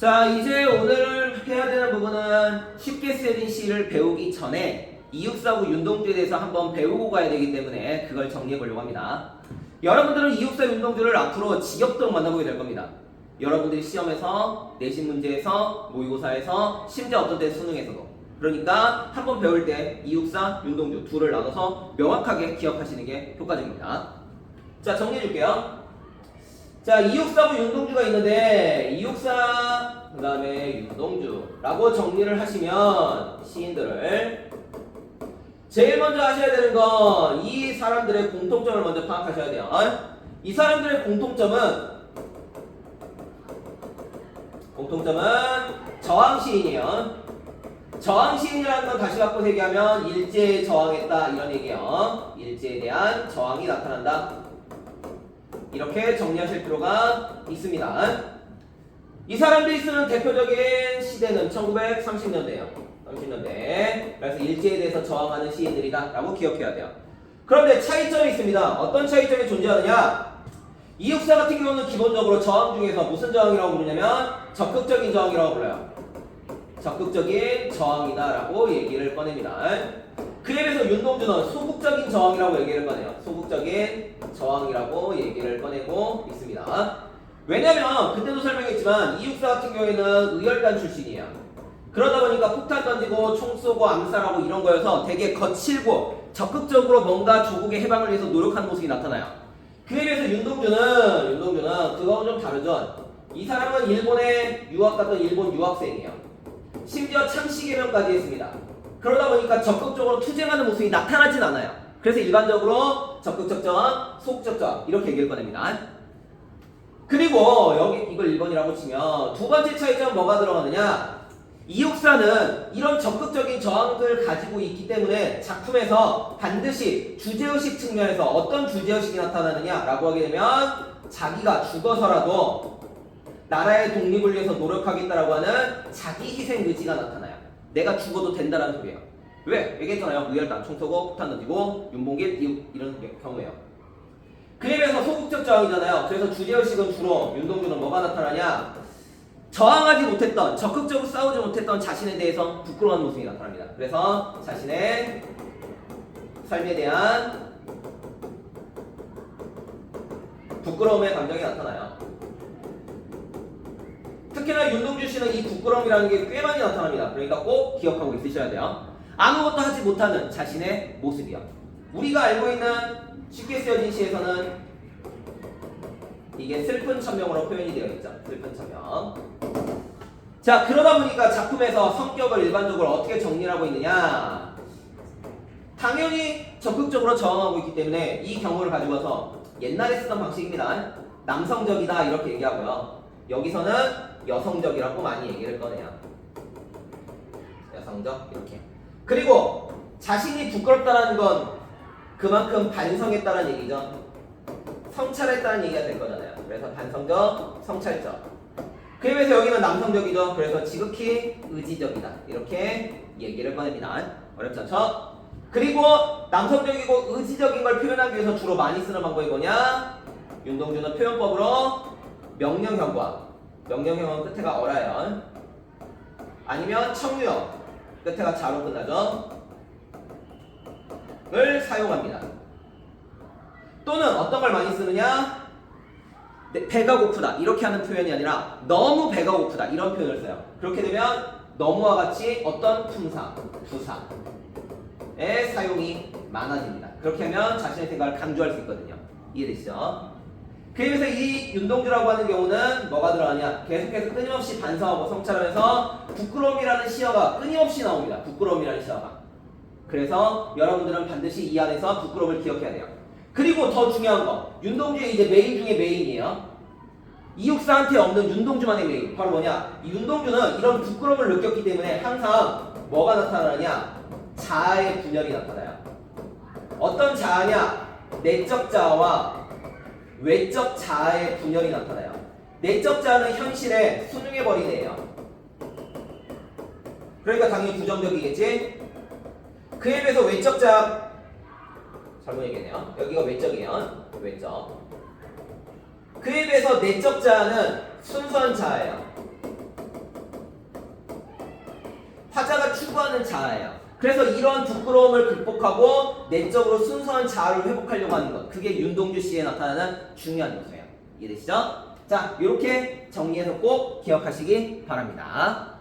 자, 이제 오늘 해야 되는 부분은 쉽게 쓰여진 시를 배우기 전에 이육사구 윤동주에 대해서 한번 배우고 가야 되기 때문에 그걸 정리해 보려고 합니다. 여러분들은 이육사 윤동주를 앞으로 지겹도록 만나보게 될 겁니다. 여러분들이 시험에서, 내신 문제에서, 모의고사에서, 심지어 어떤 때 수능에서도. 그러니까 한번 배울 때 이육사, 윤동주 둘을 나눠서 명확하게 기억하시는 게 효과적입니다. 자, 정리해 줄게요. 자, 이육사구 윤동주가 있는데 이육사 그 다음에 윤동주라고 정리를 하시면 시인들을 제일 먼저 하셔야 되는 건 이 사람들의 공통점을 먼저 파악하셔야 돼요. 이 사람들의 공통점은 저항시인이에요. 저항시인이라는 건 다시 바꿔서 얘기하면 일제에 저항했다 이런 얘기예요. 일제에 대한 저항이 나타난다. 이렇게 정리하실 필요가 있습니다. 이 사람들이 쓰는 대표적인 시대는 1930년대예요. 30년대. 그래서 일제에 대해서 저항하는 시인들이다 라고 기억해야 돼요. 그런데 차이점이 있습니다. 어떤 차이점이 존재하느냐? 이육사 같은 경우는 기본적으로 저항 중에서 무슨 저항이라고 부르냐면 적극적인 저항이라고 불러요. 적극적인 저항이다 라고 얘기를 꺼냅니다. 그에 비해서 윤동주는 소극적인 저항이라고 얘기를 꺼내요. 소극적인 저항이라고 얘기를 꺼내고 있습니다. 왜냐면 그때도 설명했지만 이육사 같은 경우에는 의열단 출신이에요. 그러다 보니까 폭탄 던지고 총 쏘고 암살하고 이런 거여서 되게 거칠고 적극적으로 뭔가 조국의 해방을 위해서 노력하는 모습이 나타나요. 그에 비해서 윤동주는 그거는 좀 다르죠. 이 사람은 일본에 유학 갔던 일본 유학생이에요. 심지어 창씨개명까지 했습니다. 그러다 보니까 적극적으로 투쟁하는 모습이 나타나진 않아요. 그래서 일반적으로 적극적 저항, 소극적 저항 이렇게 얘기를 꺼냅니다. 그리고 여기 이걸 1번이라고 치면 두 번째 차이점 뭐가 들어가느냐? 이육사는 이런 적극적인 저항을 가지고 있기 때문에 작품에서 반드시 주제의식 측면에서 어떤 주제의식이 나타나느냐 라고 하게 되면 자기가 죽어서라도 나라의 독립을 위해서 노력하겠다라고 하는 자기 희생 의지가 나타나요. 내가 죽어도 된다라는 소리예요. 왜? 얘기했잖아요. 의열단 총 쏘고 폭탄 던지고 윤봉길 이런 경우예요. 그에 비해서 소극적 저항이잖아요. 그래서 주제의식은 주로 윤동주는 뭐가 나타나냐? 저항하지 못했던, 적극적으로 싸우지 못했던 자신에 대해서 부끄러워하는 모습이 나타납니다. 그래서 자신의 삶에 대한 부끄러움의 감정이 나타나요. 특히나 윤동주 씨는 이 부끄러움이라는 게 꽤 많이 나타납니다. 그러니까 꼭 기억하고 있으셔야 돼요. 아무것도 하지 못하는 자신의 모습이요. 우리가 알고 있는 쉽게 쓰여진 시에서는 이게 슬픈 천명으로 표현이 되어 있죠. 슬픈 천명. 자, 그러다 보니까 작품에서 성격을 일반적으로 어떻게 정리하고 있느냐? 당연히 적극적으로 저항하고 있기 때문에 이 경우를 가지고 와서 옛날에 쓰던 방식입니다. 남성적이다 이렇게 얘기하고요. 여기서는 여성적이라고 많이 얘기를 꺼내요. 여성적 이렇게. 그리고 자신이 부끄럽다는 건 그만큼 반성했다는 얘기죠. 성찰했다는 얘기가 될 거잖아요. 그래서 반성적, 성찰적. 그에 비해서 여기는 남성적이죠. 그래서 지극히 의지적이다. 이렇게 얘기를 꺼냅니다. 어렵지 않죠? 그리고 남성적이고 의지적인 걸 표현하기 위해서 주로 많이 쓰는 방법이 뭐냐? 윤동주는 표현법으로 명령형과 명령형은 끝에가 어라요. 아니면 청유형 끝에가 자로 끝나죠. 을 사용합니다. 또는 어떤 걸 많이 쓰느냐? 배가 고프다 이렇게 하는 표현이 아니라 너무 배가 고프다 이런 표현을 써요. 그렇게 되면 너무와 같이 어떤 품사, 부사의 사용이 많아집니다. 그렇게 하면 자신의 생각을 강조할 수 있거든요. 이해되시죠? 그래서 이 윤동주라고 하는 경우는 뭐가 들어가냐? 계속해서 끊임없이 반성하고 성찰하면서 부끄러움이라는 시어가 끊임없이 나옵니다. 부끄러움이라는 시어가. 그래서 여러분들은 반드시 이 안에서 부끄러움을 기억해야 돼요. 그리고 더 중요한 거, 윤동주의 이제 메인 중에 메인이에요. 이육사한테 없는 윤동주만의 메인. 바로 뭐냐? 이 윤동주는 이런 부끄러움을 느꼈기 때문에 항상 뭐가 나타나느냐? 자아의 분열이 나타나요. 어떤 자아냐? 내적 자아와 외적 자아의 분열이 나타나요. 내적 자아는 현실에 순응해버린 애예요. 그러니까 당연히 부정적이겠지? 그에 비해서 외적 자아 잘못 얘기했네요. 여기가 외적이에요. 외적. 그에 비해서 내적 자아는 순수한 자아예요. 우리가 추구하는 자아예요. 그래서 이런 부끄러움을 극복하고 내적으로 순수한 자아를 회복하려고 하는 것, 그게 윤동주 씨에 나타나는 중요한 요소예요. 이해되시죠? 자, 이렇게 정리해서 꼭 기억하시기 바랍니다.